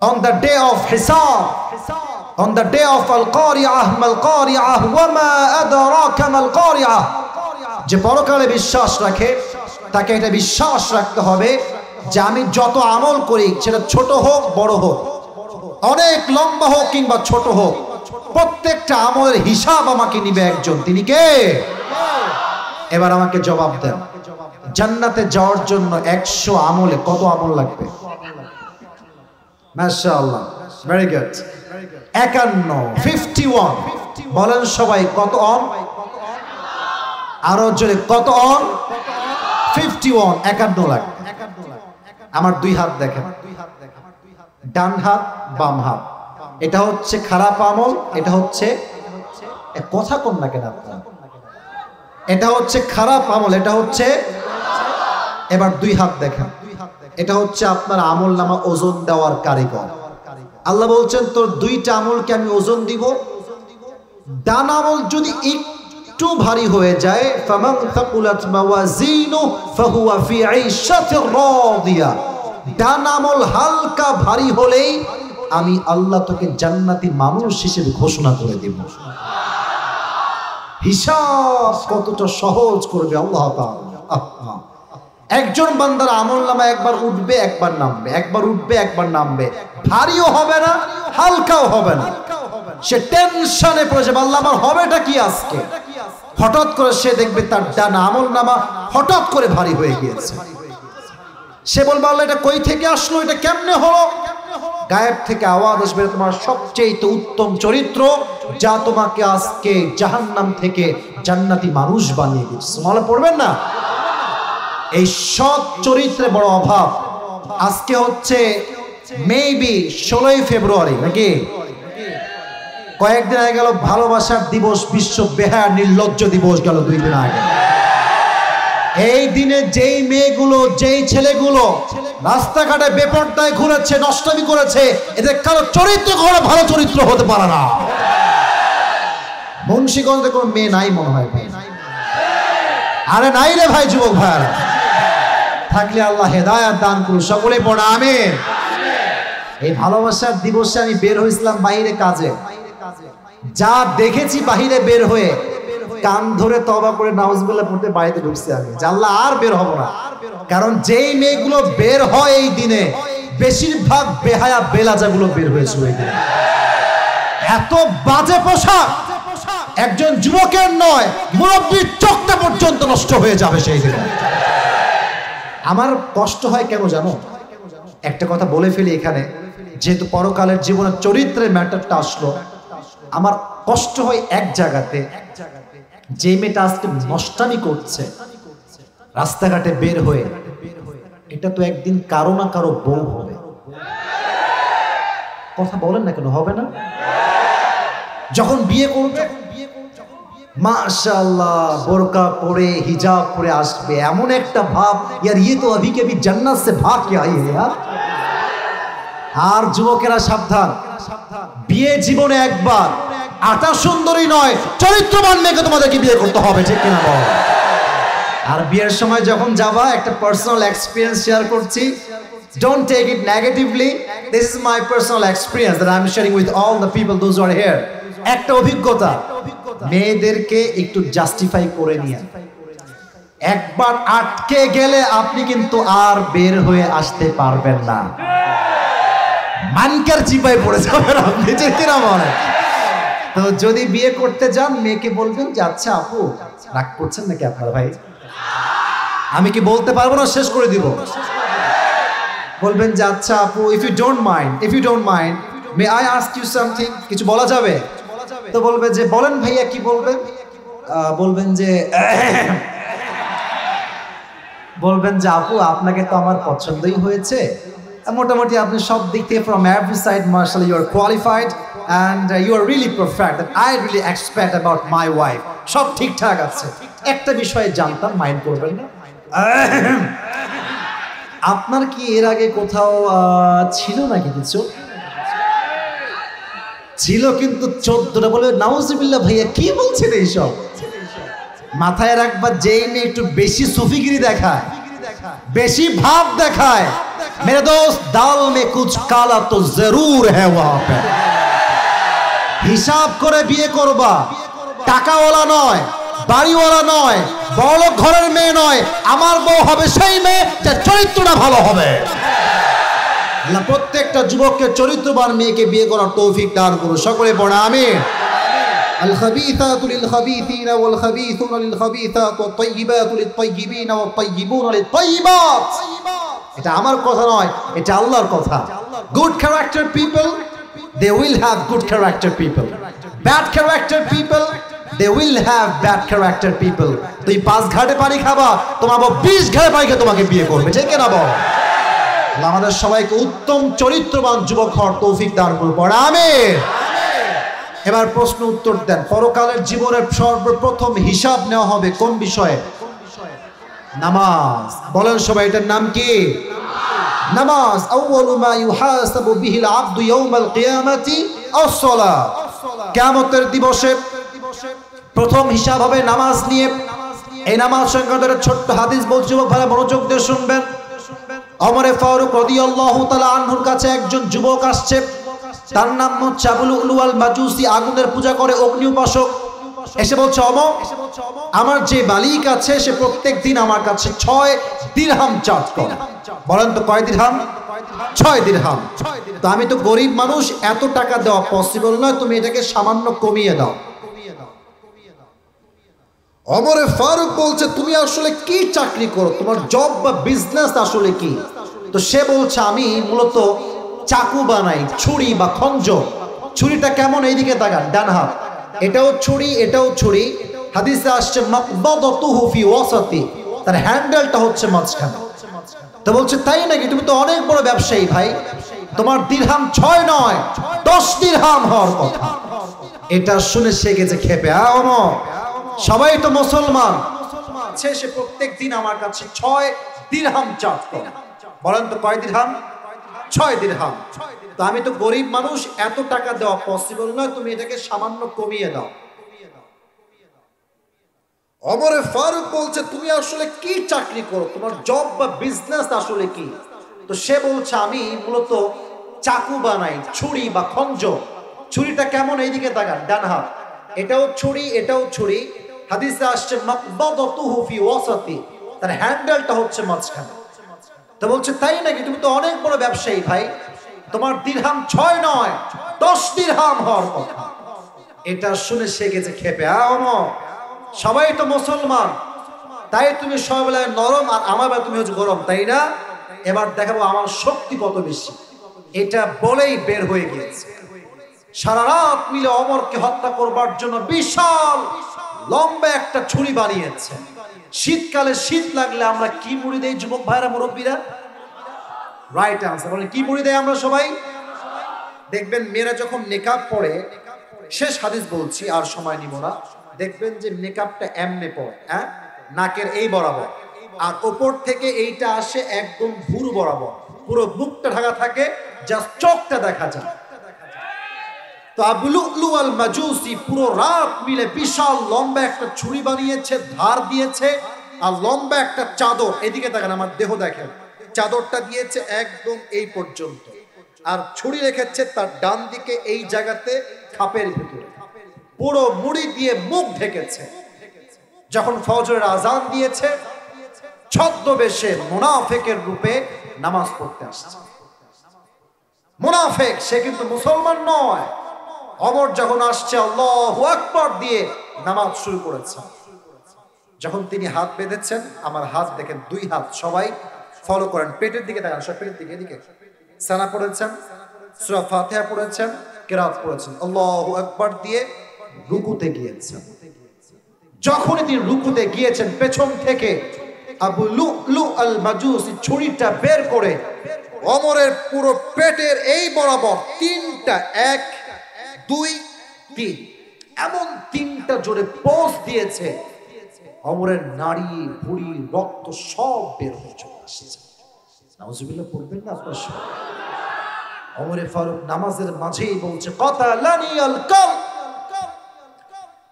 on the day of hisab, on the day of al-qari'ah mal qari'ah wa ma adraka mal qari'ah, যে পরকালে বিশ্বাস রাখে তাকে এটা বিশ্বাস রাখতে হবে যে আমি যত আমল করি সেটা ছোট হোক বড় হোক, অনেক লম্বা হোক কিংবা ছোট হোক, প্রত্যেকটা আমলের হিসাব আমাকে নিবে একজন। তিনি কে? এবার আমাকে জবাব দেন, জান্নাতে যাওয়ার জন্য 100 আমলে কত আমল লাগবে? মাশাআল্লাহ, ভেরি গুড। 51 বলেন সবাই, কত অন? আরো জোরে, কত অন? 51, 51 লাগবে। আমার দুই হাত দেখেন, ডান হাত বাম হাত, এটা হচ্ছে খারাপ আমল, এটা হচ্ছে কথা কম না কেন আপনার, এটা হচ্ছে খারাপ আমল, এটা হচ্ছে। এবার দুই হাত দেখেন, এটা হচ্ছে আপনার আমল নামা ওজন দেওয়ার কারিগর। আল্লাহ বলছেন তোর দুইটা আমলকে আমি ওজন দিব, ডান আমল যদি একটু ভারী হয়ে যায়, ফামান থাকুলাত মাওয়াজিনু ফাহুয়া ফি আইশাতির রাদিয়া, ডান আমল হালকা ভারী হলেই আমি আল্লাহ তোকে জান্নাতি মানুষ হিসেবে ঘোষণা করে দেব। হিসাব কতটা সহজ করবে আল্লাহ তাআলা। একজন বান্দার আমলনামা একবার উঠবে একবার নামবে, একবার উঠবে একবার নামবে, ভারীও হবে না হালকাও হবে না। সে টেনশনে পড়ে যাবে, আল্লাহ আমার হবেটা কি আজকে। হঠাৎ করে সে দেখবে তার ডান আমলনামা হঠাৎ করে ভারী হয়ে গিয়েছে। সে বলবে আল্লাহ এটা কই থেকে আসলো, এটা কেমনে হলো? গায়েব থেকে আওয়াজ আসবে, তোমার সবচেয়ে উত্তম চরিত্র যা তোমাকে আজকে জাহান্নাম থেকে জান্নাতি মানুষ বানিয়ে দিচ্ছে। সুবহানাল্লাহ পড়বেন না? এই সৎ চরিত্রে বড় অভাব। আজকে হচ্ছে মেবি 16ই ফেব্রুয়ারি নাকি, কয়েকদিন আগে গেল ভালোবাসার দিবস, বিশ্ব বেহায়া নির্লজ্জ দিবস গেল 2 দিন আগে। এই দিনে যেই মেয়েগুলো যেই ছেলেগুলো রাস্তাঘাটে বেপরদায় ঘুরেছে, নষ্টামি করেছে, এদের কারো চরিত্র কোনো ভালো চরিত্র হতে পারে না। মুন্সিগঞ্জে কোনো মেয়ে নাই মনে হয় ভাই, আরে নাই রে ভাই, যুবক ভাইরা থাকলে আল্লাহ হেদায়েত দান করুন, সকলে পড়া আমিন। এই ভালোবাসার দিবসে আমি বের হয়েছিলাম বাইরে কাজে, যা দেখেছি বাহিরে বের হয়ে কান ধরে তওবা করে নাউজুবিল্লাহ পড়তে বাড়িতে ঢুকছি আমি, যে আল্লাহ আর বের হব না। কারণ যেই মেয়েগুলো বের হয় এই দিনে বেশিরভাগ বেহায়া বেলাজাগুলো বের হয়েছে ওই দিনে। এত বাজে পোশাক একজন যুবকের নয়, মুরব্বীর চোখটা পর্যন্ত নষ্ট হয়ে যাবে সেই দিনে। আমার কষ্ট হয় কেন জানো? একটা কথা বলে ফেলি এখানে, যেহেতু পরকালের জীবনের চরিত্রের ম্যাটারটা আসলো, আমার কষ্ট হয় এক জায়গাতে, যে মেয়েটা আজকে নষ্টামি করছে রাস্তাঘাটে বের হয়ে, এটা তো একদিন কারো না কারো বউ হবে। কথা বলেন না কেন, হবে না? যখন বিয়ে করবে মাশাআল্লাহ বোরকা পরে হিজাব পরে আসবে, এমন একটা ভাব यार ये तो अभी के भी जन्नत से भाग के आई है यार। আর যুবকেরা সাবধান, বিয়ে জীবনে একবার, আটা সুন্দরী নয় চরিত্রবান মেয়েকে তোমাদেরকে বিয়ে করতে হবে, ঠিক কিনা বল? আর বিয়ের সময় যখন যাবা, একটা পার্সোনাল এক্সপেরিয়েন্স শেয়ার করছি, don't take it negatively, this is my personal experience that I'm sharing with all the people those who are here। একটা অভিজ্ঞতা, মেয়েদেরকে একটু জাস্টিফাই করে নিয়ে, একবার আটকে গেলে আপনি কিন্তু আর বের হয়ে আসতে পারবেন না, মানকার চিপায় পড়ে যাবেন আপনি, ঠিক কিনা বলে? তো যদি বিয়ে করতে যান, মেয়েকে বলবেন যে আচ্ছা আপু রাগ করছেন নাকি আপনার ভাই, আমি কি বলতে পারবো না, শেষ করে দিব। বলবেন যে আচ্ছা আপু, if you don't mind may I ask you something, কিছু বলা যাবে? তো বলবে যে বলেন ভাইয়া কি বলবেন? বলবেন যে আপু আপনাকে তো আমার পছন্দই হয়েছে, মোটামুটি আপনি সব দিক থেকে from every side mashallah you are qualified and you are really perfect that I really expect about my wife, সব ঠিকঠাক আছে, একটা বিষয়ে জানতাম, মাইন্ড করবেন না। আপনার কি এর আগে কোথাও ছিল নাকি কিছু? ছিল কিন্তু 14টা। বলে নাউজুবিল্লাহ ভাইয়া কি বলছেন এইসব? মাথায় রাখবা, যেই মেয়ে একটু বেশি সুফিগিরি দেখায়, বেশি ভাব দেখায়, मेरे दोस्त दाल में कुछ काला तो जरूर है वहां पे। হিসাব করে বিয়ে করবা, টাকাওয়ালা নয়, বাড়িওয়ালা নয়, বড় ঘরের মেয়ে নয়, আমার বউ হবে সেই মেয়ে যার চরিত্রটা ভালো হবে। আল্লাহ প্রত্যেকটা যুবককে চরিত্রবান মেয়েকে বিয়ে করার তৌফিক দান করুন, সকলে পড়া আমিন। আল খাবিসাতু লিল খাবিসিনা ওয়াল খাবিসুনা লিল খাবিসাত ওয়াত তাইয়িবাতু লিত তাইয়িবিনা ওয়াত তাইয়িবুনা লিত তাইয়িবাত। এটা আমার কথা নয়, এটা আল্লাহর কথা। Good character people, they will have good character people. Bad character people, they will have bad character people. তুই 5 ঘাটে পানি খাবা, তোমার বাবা 20 ঘাটে পানি খেয়ে তোমাকে বিয়ে করবে, ঠিক না বল? আল্লাহ আমাদের সবাইকে উত্তম চরিত্রবান যুবক হওয়ার তৌফিক দান করুন, পড়া আমিন। এবার প্রশ্ন উত্তর দেন। পরকালের জীবনের সর্বপ্রথম হিসাব নেওয়া হবে কোন বিষয়ে? নামাজ। বলেন সবাই, এটার নাম কি? নামাজ। আউয়ালু মা ইউহাসাবু বিহিল আবদু ইয়াউমাল কিয়ামাতি আস-সালাত। কিয়ামতের দিবসে প্রথম হিসাব হবে নামাজ নিয়ে। এই নামাজ সংক্রান্ত ছোট্ট হাদিস বলছি, যুবক ভাইরা মনোযোগ দিয়ে শুনবেন। ওমর ফারুক রাদিয়াল্লাহু তাআলা আনহুর কাছে একজন যুবক আসছে, তার নাম হচ্ছে আবু লুলু আল মাজুসি, আগুনের পূজা করে, অগ্নি উপাসক। এসে বলছে, ওমর, আমার যে মালিক আছে সে প্রত্যেক দিন আমার কাছে 6 দিরহাম চার্জ করে। বলেন তো কয় দিরহাম? 6 দিরহাম। তো আমি তো গরিব মানুষ, এত টাকা দেওয়া পসিবল নয়, তুমি এটাকে সামান্য কমিয়ে দাও। ওমর ফারুক বলছে, তুমি আসলে কি চাকরি করো, তোমার জব বা বিজনেস আসলে কি? তো সে বলছে, আমি মূলত চাকু বানাই, ছুরি বা খঞ্জর। ছুরিটা কেমন? এইদিকে তাকান, ডান হাত, এটাও ছুরি, এটাও ছুরি। হাদিসে আসছে মাকবাদাতুহু ফি ওয়াসাতি, তার হ্যান্ডেলটা হচ্ছে মাঝখানে। তো বলছে, তাই নাকি? তুমি তো অনেক বড় ব্যবসায়ী ভাই, তোমার দিরহাম 6 নয় 10 দিরহাম হওয়ার কথা। এটা শুনে সে গেছে খেপে। ওমর, সবাই তো মুসলমান, সে প্রত্যেক দিন আমার কাছে 6 দিরহাম চার্জ করে। বলেন তো কয় দিরহাম? 6 দিরহাম। তো আমি তো গরিব মানুষ, এত টাকা দেওয়া পসিবল নয়, তুমি এটাকে সামান্য কমিয়ে দাও। ওমর ফারুক বলছে, তুমি আসলে কি চাকরি করো, তোমার জব বা বিজনেস আসলে কি? তো সে বলছে, আমি মূলত চাকু বানাই, ছুরি বা খঞ্জর। ছুরিটা কেমন? এইদিকে তাকান, ডান হাত, এটাও ছুরি, এটাও ছুরি। হাদিসে আসছে মাকবাদাতুহু ফি ওয়াসাতি, তার হ্যান্ডেলটা হচ্ছে মাঝখানে। তো বলছে, তাই নাকি? তুমি তো অনেক বড় ব্যবসায়ী ভাই, তোমার দিরহাম 6 নয় 10 দিরহাম হওয়ার কথা। এটা শুনে সে গেছে খেপে। ওমর, সবাই তো মুসলমান, তাই তুমি সবাই নরম আর আমার বেলা তুমি হচ্ছে গরম, তাই না? এবার দেখাবো আমার শক্তি কত বেশি। এটা বলেই বের হয়ে গিয়েছে। সারা রাত মিলে ওমরকে হত্যা করবার জন্য বিশাল লম্বা একটা ছুরি বানিয়েছে। শীতকালে শীত লাগলে আমরা কি মুড়ি দেই যুবক ভাইরা, মুরব্বীরা? Right answer. বলেন কি মুড়ি দেয় আমরা সবাই? দেখবেন মেয়েরা যখন নেকাব পরে, শেষ হাদিস বলছি, আর সময় নিব না, দেখবেন যে মেকআপটা এমনে পড়ে, হ্যাঁ, নাকের এই বরাবর, আর উপর থেকে এইটা আসে একদম ভুরু বরাবর, পুরো মুখটা ঢাকা থাকে, জাস্ট চোখটা দেখা যায়। তো আবু লুলু আল মাজুসি পুরো রাত মিলে বিশাল লম্বা একটা ছুরি বানিয়েছে, ধার দিয়েছে, আর লম্বা একটা চাদর, এদিকে দেখেন, আমার দেহ দেখেন, চাদরটা দিয়েছে একদম এই পর্যন্ত, আর ছুরি রেখেছে তার ডান দিকে এই জায়গাতে খাপের ভিতরে, পুরো মুড়ি দিয়ে মুখ ঢেকেছে। যখন ফজরের আজান দিয়েছে, ছদ্মবেশে মুনাফিকের রূপে নামাজ পড়তে আসছে। মুনাফিক, সে কিন্তু মুসলমান নয়। ওমর যখন আসছে, আল্লাহু আকবার দিয়ে নামাজ শুরু করেছে। যখন তিনি হাত বেঁধেছেন, আমার হাত দেখেন, 2 হাত, সবাই ফলো করেন, পেটের দিকে তাকান, সব পেটের দিকে, এদিকে সানা পড়েছেন, সূরা ফাতিহা পড়েছেন, কিরাত পড়েছেন, আল্লাহু আকবার দিয়ে রুকুতে গিয়েছেন। যখনই তিনি রুকুতে গিয়েছেন, পেছন থেকে আবু লুলু আল মাজুসি ছুরিটা বের করে ওমরের পুরো পেটের এই বরাবর 3টা, 1 2 3, এমন 3টা জোরে পোঁচ দিয়েছে, ওমরের নাড়ি ভুঁড়ি রক্ত সব বের হয়ে চলে আসছে। নাউজুবিল্লাহ পড়বেন না আপনার সব। ওমর ফারুক নামাজের মাঝেই বলছে, কাতালানি আল কাল,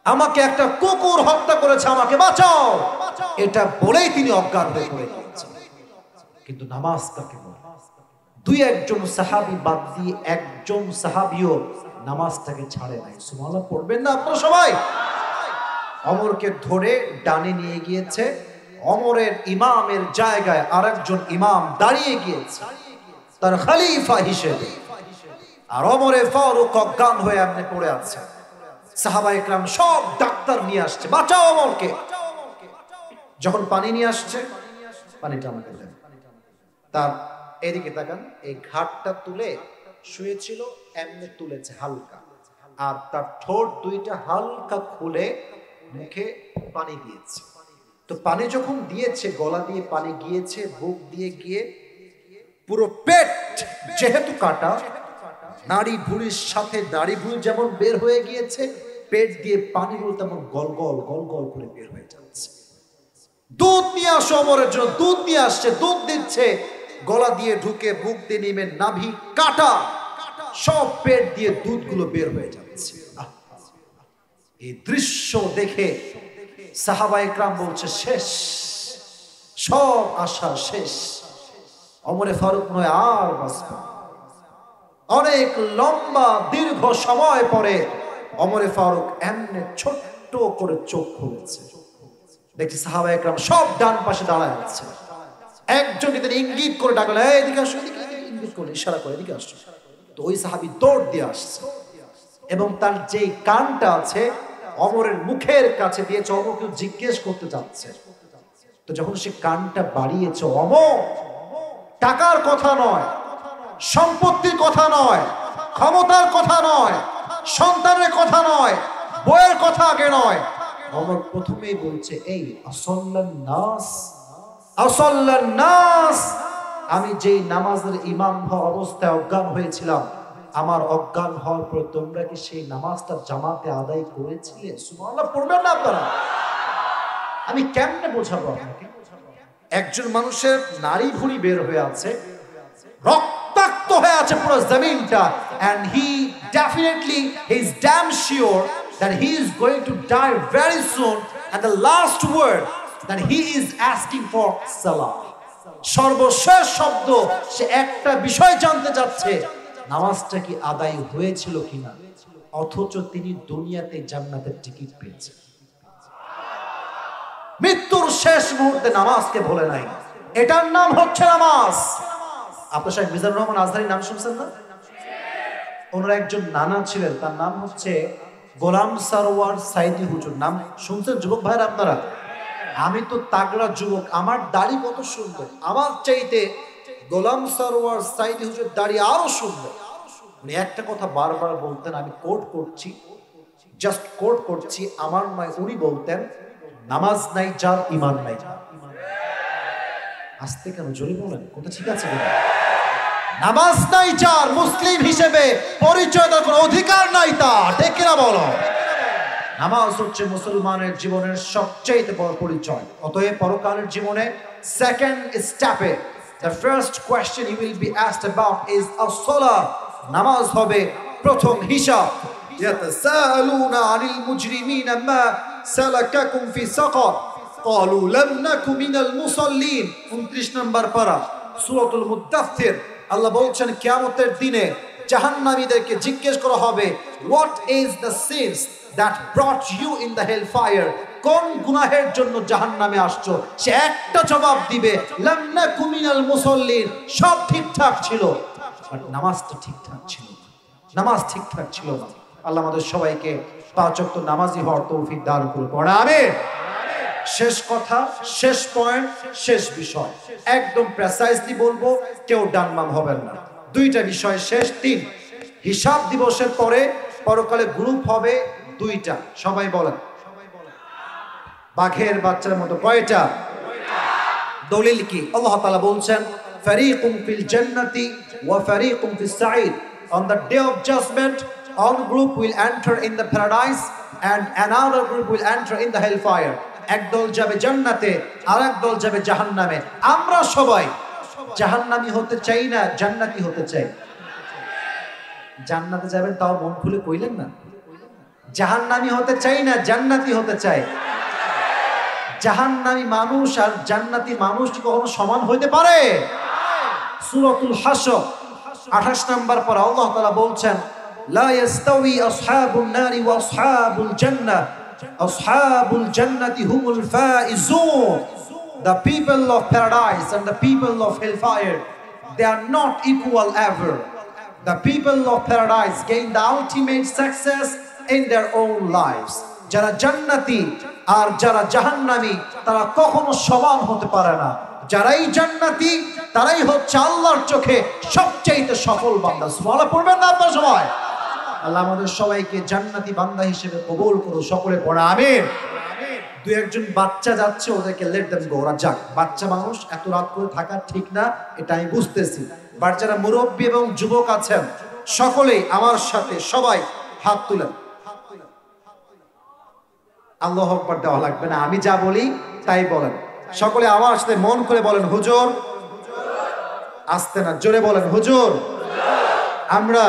আমাকে একটা কুকুর হত্যা করেছে, আমাকে বাঁচাও। এটা বলেই তিনি অজ্ঞান হয়ে পড়ে গিয়েছেন। কিন্তু নামাজ কাকে বলে? দুই একজন সাহাবী বাদ দিয়ে একজন সাহাবীও নামাজটাকে ছাড়ে নাই। সুবহানাল্লাহ পড়বেন না আপনারা সবাই? ওমরকে ধরে ডানে নিয়ে গিয়েছে, ওমরের ইমামের জায়গায় আরেকজন ইমাম দাঁড়িয়ে গিয়েছে তার খলিফা হিসেবে, আর ওমরে ফারুক অজ্ঞান হয়ে এমনি পড়ে আছে। সাহাবা ইকরাম সব ডাক্তার নিয়ে আসছে, বাঁচাও ওমরকে। যখন পানি নিয়ে আসছে, পানিটা আমাকে দেন। তার এদিকে তাকান, এই ঘাটটা তুলে শুয়েছিল, এমনি তুলেছে হালকা, আর তার ঠোঁট দুইটা হালকা খুলে মুখে পানি দিয়েছে। তো পানি যখন দিয়েছে, গলা দিয়ে পানি গিয়েছে, বুক দিয়ে গিয়ে পুরো পেট, যেহেতু কাটা, নাড়ি ভুঁড়ির সাথে নাড়ি ভুঁড়ি যেমন বের হয়ে গিয়েছে, পেট দিয়ে পানিগুলো তেমন গল গল গল গল করে বের হয়ে যাচ্ছে। দুধ নিয়ে আসো ওমরের জন্য, দুধ নিয়ে আসছে, দুধ দিচ্ছে, গলা দিয়ে ঢুকে বুক দিয়ে নেমে নাভি কাটা, সব পেট দিয়ে দুধগুলো বের হয়ে যাচ্ছে। এই দৃশ্য দেখে সাহাবা ইকরাম বলছে শেষ, সব আশা শেষ, ওমরে ফারুক নয় আর বাঁচবে। অনেক লম্বা দীর্ঘ সময় পরে ওমরে ফারুক এমনি ছোট্ট করে চোখ খুলেছে, দেখছি সাহাবা ইকরাম সব ডান পাশে দাঁড়ায় আছে। একজনকে তিনি ইঙ্গিত করে ডাকলেন, এদিকে আসো, এদিকে, ইঙ্গিত করে ইশারা করে এদিকে আসো। তো ওই সাহাবী দৌড় দিয়ে আসছে এবং তার যেই কানটা আছে ওমরের মুখের কাছে দিয়েছে, ওমরকে জিজ্ঞেস করতে যাচ্ছে। তো যখন সে কানটা বাড়িয়েছে, ওমর, টাকার কথা নয়, সম্পত্তির কথা নয়, ক্ষমতার কথা নয়, সন্তানের কথা নয়, বইয়ের কথা আগে নয়, ওমর প্রথমেই বলছে, এই আসাল্লান নাস, আসাল্লান নাস, আমি যেই নামাজের ইমাম হওয়া অবস্থায় অজ্ঞান হয়েছিলাম, আমার অজ্ঞান হওয়ার পর তোমরা কি সেই নামাজটা জামাতে আদায় করেছিলে? সুবহানাল্লাহ পড়বেন না আপনারা? আমি কেমনে বোঝাবো আপনাকে? একজন মানুষের নাড়ি ভুঁড়ি বের হয়ে আছে, রক্তাক্ত হয়ে আছে পুরো জমিনটা, and he definitely is damn sure that he is going to die very soon, and the last word that he is asking for salah, সর্বশেষ শব্দ সে একটা বিষয় জানতে চাচ্ছে, নামাজটা কি আদায় হয়েছিল কিনা, অথচ তিনি দুনিয়াতে জান্নাতের টিকিট পেয়েছেন। মৃত্যুর শেষ মুহূর্তে নামাজকে ভুলে নাই, এটার নাম হচ্ছে নামাজ। আপনার সাহেব মিজানুর রহমান আজহারী নাম শুনছেন না? ওনার একজন নানা ছিলেন, তার নাম হচ্ছে গোলাম সারওয়ার সাইদি হুজুর। নাম শুনছেন যুবক ভাইরা আপনারা? আমি তো তাগড়া যুবক, আমার দাড়ি কত সুন্দর, আমার চাইতে গোলাম সারওয়ার সাইদি হুজুর দাড়ি আরো সুন্দর। উনি একটা কথা বারবার বলতেন, আমি কোট করছি, জাস্ট কোট করছি, আমার নয়, উনি বলতেন, নামাজ নাই যার ঈমান নাই। আস্তে কেন, জোরে বলেন, কথা ঠিক আছে কিনা? নামাজ নাই যার, মুসলিম হিসেবে পরিচয় দেওয়ার কোনো অধিকার নাই তার, ঠিক কিনা বলো? নামাজ হচ্ছে মুসলমানের জীবনের সবচেয়ে বড় পরিচয়। অতএব পরকালের জীবনে সেকেন্ড স্টেপে the first question you will be asked about is as-salah, নামাজ হবে প্রথম হিসাব। ইয়াতাসাআলুনা আনিল মুজরিমিনা মা সালাকাকুম ফি সাকার ক্বালু লাম নাকু মিনাল মুসাল্লিন। 29 নম্বর পারা সূরাতুল মুদ্দাথির। আল্লাহ বলছেন কিয়ামতের দিনে জাহান্নামীদেরকে জিজ্ঞেস করা হবে, what is the sins that brought you in the hellfire, কোন গুনাহের জন্য জাহান্নামে আসছো? সে একটা জবাব দিবে, লাম নাকু মিনাল মুসাল্লিন, সব ঠিকঠাক ছিল, বাট নামাজটা ঠিকঠাক ছিল না, নামাজ ঠিকঠাক ছিল না। আল্লাহ আমাদের সবাইকে পাঁচ ওয়াক্ত নামাজি হওয়ার তৌফিক দান করুন, পড়া আমিন। শেষ কথা, শেষ পয়েন্ট, শেষ বিষয়, একদম প্রেসাইজলি বলবো, কেউ ডানবাম হবেন না। দুইটা বিষয় শেষ। 3, হিসাব দিবসের পরে পরকালে গ্রুপ হবে দুইটা, সবাই বলেন। বাঘের বাচ্চার মতো কয়টা? দলিল কি? আল্লাহ তাআলা বলছেন, ফারীকুম ফিল জান্নাতি ওয়া ফারীকুম ফিস Saeed, on the day of judgment one group will enter in the paradise and another group will enter in the hellfire. এক দল যাবে জান্নাতে, আরেক দল যাবে জাহান্নামে। আমরা সবাই জাহান্নামী হতে চাই না, জান্নাতি হতে চাই? জান্নাতে যাবেন তাও মন খুলে কইলেন না? জাহান্নামী হতে চাই না, জান্নাতি হতে চাই? জাহান্নামী মানুষ আর জান্নাতি মানুষ কি কখনো সমান হইতে পারে? সূরাতুল হাসর 28 নম্বর পর আল্লাহ তাআলা বলছেন লা ইয়াস্তাওয়ি আসহাবুন নারি ওয়া আসহাবুল জান্নাহ আসহাবুল জান্নাতি হুমুল Faizun the people of paradise and the people of hellfire they are not equal ever the people of paradise gain the ultimate success in their own lives যারা জান্নাতি আর যারা জাহান্নামী তারা কখনো সমান হতে পারে না যারাই জান্নাতি তারাই হচ্ছে আল্লাহর চোখে সবচেয়ে সফল বান্দা সুবহানাল্লাহ পড়বেন না আপনারা সবাই আল্লাহ আমাদের সবাইকে জান্নাতি বান্দা হিসেবে কবুল করুন সকলে পড়া আমিন দুই একজন বাচ্চা যাচ্ছে ওদেরকে লেট দেম গো ওরা যাক বাচ্চা মানুষ এত রাত করে থাকা ঠিক না এটা আমি বুঝতেছি বাট যারা মুরব্বী এবং যুবক আছেন সকলেই আমার সাথে সবাই হাত তুলেন আল্লাহু আকবার দেওয়া লাগবে না আমি যা বলি তাই বলেন সকলে আমার সাথে মন করে বলেন হুজুর আস্তে না জোরে বলেন হুজুর আমরা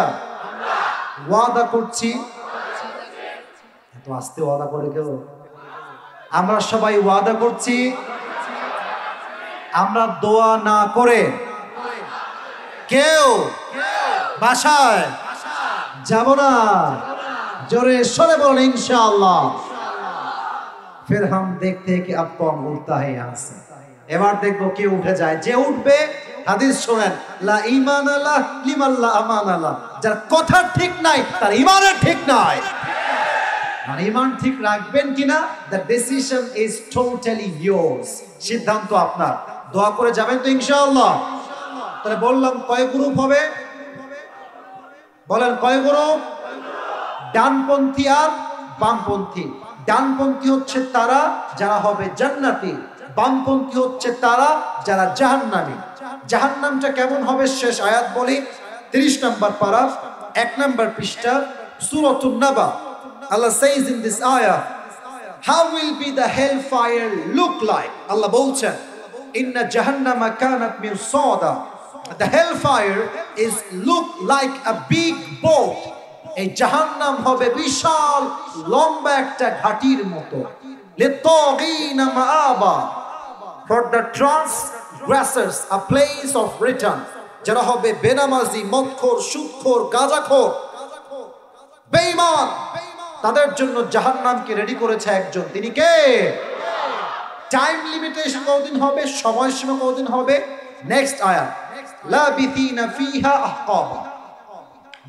ওয়াদা করছি এত আস্তে ওয়াদা করে কেউ আমরা সবাই ওয়াদা করছি আমরা দোয়া না করে কেউ বাসায় যাব না জোরে সরে বলেন ইনশাআল্লাহ फिर हम देखते हैं कि अब कौन उठता है यहाँ से এবার দেখবো কে উঠে যায় যে উঠবে হাদিস শুনেন লা ঈমান আল্লাহ লিমান লা আমান আল্লাহ যার কথা ঠিক নাই তার ঈমানের ঠিক নাই আর ঈমান ঠিক রাখবেন কিনা the decision is totally yours সিদ্ধান্ত আপনার দোয়া করে যাবেন তো ইনশাআল্লাহ তাহলে বললাম কয় গ্রুপ হবে বলেন কয় গ্রুপ ডানপন্থী আর বামপন্থী ডানপন্থী হচ্ছে তারা যারা হবে জান্নাতি বামপন্থী হচ্ছে তারা যারা জাহান্নামী জাহান্নামটা কেমন হবে শেষ আয়াত বলি 30 নম্বর পারা 1 নম্বর পৃষ্ঠা সূরাতুন নাবা Allah says in this ayah how will be the hellfire look like Allah বলছেন inna jahannama kanat mirsada the hellfire is look like a big boat এই জাহান্নাম হবে বিশাল লম্বা একটা ঘাটির মতো লিতাগিনা মাআবা for the transgressors a place of return যারা হবে বেনামাজি মদখোর সুদখোর গাঁজাখোর বেঈমান তাদের জন্য জাহান্নামকে রেডি করেছে একজন তিনি কে টাইম লিমিটেশন কতদিন হবে সময়সীমা কতদিন হবে নেক্সট আয়াত লাবিথিনা ফিহা আহকাবা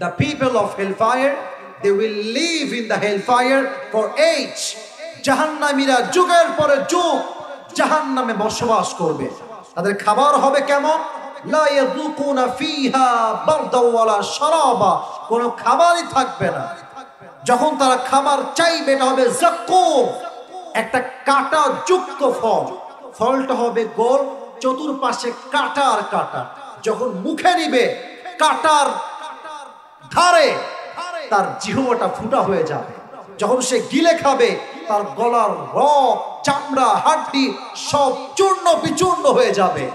the people of hellfire they will live in the hellfire for age জাহান্নামীরা যুগের পরে যুগ জাহান্নামে বসবাস করবে তাদের খাবার হবে কেমন লা ইয়াযুকুনা ফিহা বারদা ওয়ালা শারাবা কোনো খাবারই থাকবে না যখন তারা খাবার চাইবে এটা হবে যাক্কুম একটা কাঁটা যুক্ত ফল ফলটা হবে গোল চতুর্পাশে কাঁটা আর কাঁটা যখন মুখে নিবে কাঁটার ধারে তার জিহ্বাটা ফুটা হয়ে যাবে যখন সে গিলে খাবে তার গলার রগ চামড়া হাড্ডি সব চূর্ণ বিচূর্ণ হয়ে যাবে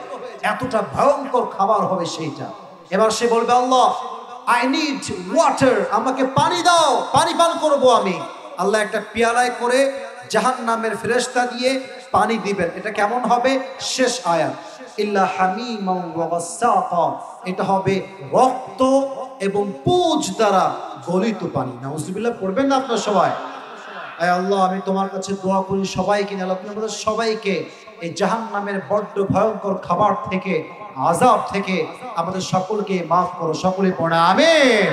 এতটা ভয়ঙ্কর খাবার হবে সেইটা এবার সে বলবে আল্লাহ আই নিড ওয়াটার আমাকে পানি দাও পানি পান করব আমি আল্লাহ একটা পিয়ালায় করে জাহান্নামের ফেরেশতা দিয়ে পানি দিবেন এটা কেমন হবে শেষ আয়াত ইল্লা হামিমা ওয়া গাসসাকা এটা হবে রক্ত এবং পুজ দ্বারা গলিত পানি নাউজুবিল্লাহ পড়বেন না আপনারা সবাই আয় আল্লাহ আমি তোমার কাছে দোয়া করি সবাইকে আল্লাহ তুমি আমাদের সবাইকে এই জাহান্নামের বড্ড ভয়ঙ্কর খাবার থেকে আযাব থেকে আমাদের সকলকে maaf করো সকলে পড়া আমিন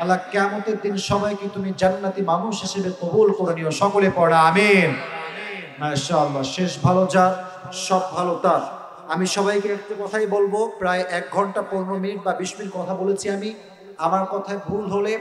আল্লাহ কিয়ামতের দিন সবাইকে তুমি জান্নাতি মানুষ হিসেবে কবুল করে নিও সকলে পড়া আমিন মাশাআল্লাহ শেষ ভালো যা সব ভালো তার আমি সবাইকে একটা কথাই বলবো প্রায় 1 ঘন্টা 15 মিনিট বা 20 মিনিট কথা বলেছি আমি আমার কথায় ভুল হলে